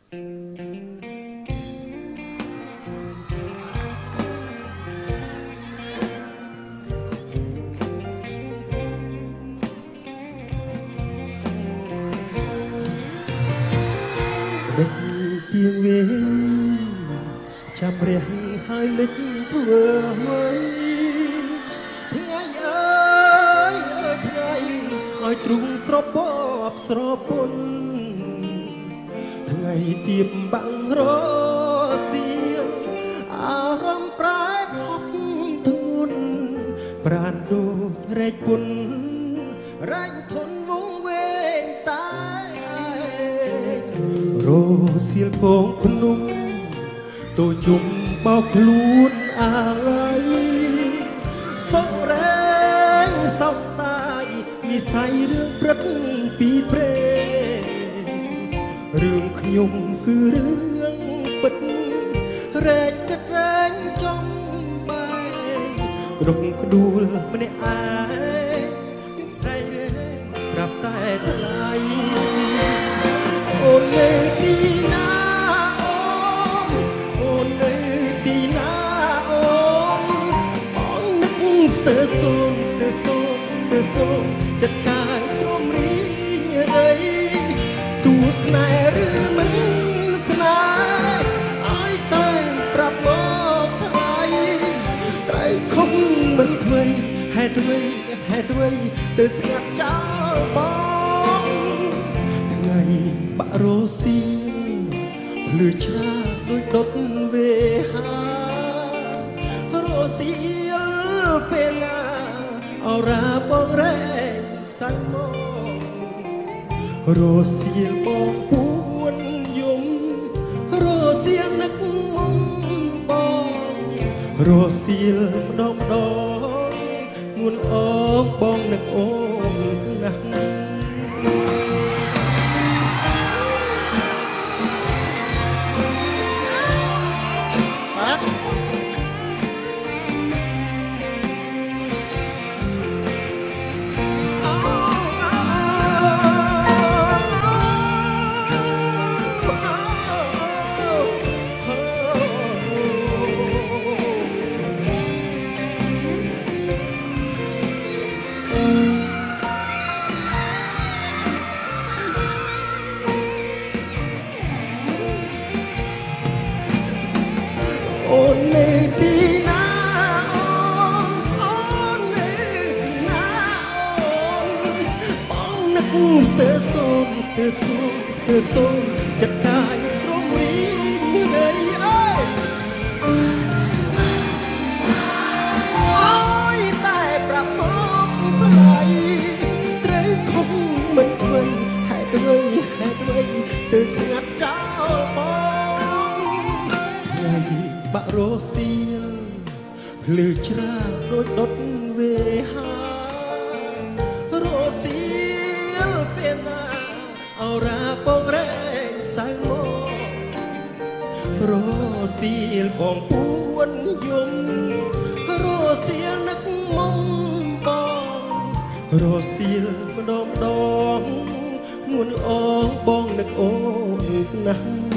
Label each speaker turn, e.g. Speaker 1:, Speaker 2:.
Speaker 1: ដឹកទៀងវិញចាំរះហើយលិចធ្វើអ្វីថ្ងៃអើយថ្ងៃឲ្យទ្រូងស្រពបស្រពន់ថ្ងៃទៀបបាំងរសៀលអារម្មណ៍ប្រែខប់ធ្ងន់ប្រានដូចរែកពុនរែកធន់វងវែងតែរសៀលពងភ្នំតូចជុំបោកខ្លួនអាឡ័យសោករែងសោកស្ដាយនិស័យរឿងព្រឹកពីព្រេរឿងខ្ញុំគឺរឿងពិតរែកគិតរែងចំបែងរកក្ដួលម្នាក់ឯងខ្ញុំស្រីប្រាប់តែថ្លៃអូននៅទីណាអូននៅទីណាអូនបងនឹកស្ទើសូមស្ទើសូមចិត្តកាយទ្រាំរីងរៃទូស្នេហ៍ឬមិនស្នេហ៍ឲ្យតែប្រាប់មកថ្លៃត្រូវខំមិនធ្វេហេតុអ្វីទៅស្ងាត់ចោលបងថ្ងៃបាក់រសៀលភ្លឺឆ្លាតដូចដុតវេហារសៀលពេលណាអរាបងរែងសាច់មករសៀលបងពួនយំរសៀលនឹកមុំបងរសៀលម្ដងងួនអងបងនឹកអូនណាស់អូននៅទីណាអូននៅទីណាអូនបងនឹកស្ទើសូមចិត្តកាយទ្រង់រីងរៃអើយអូយតែប្រាប់មកថ្លៃត្រូវខំមិនធ្វេហេតុអ្វីទៅស្ងាត់ចោលបងថ្ងៃបាក់រសៀលភ្លឺច្រាលដូចដុតវេហារសៀលពេលណាអរាបងរែងសៅមករសៀលបងពួនយំរសៀលនឹកមុំបងរសៀលម្ដងងួនអងបងនឹកអូនណាស់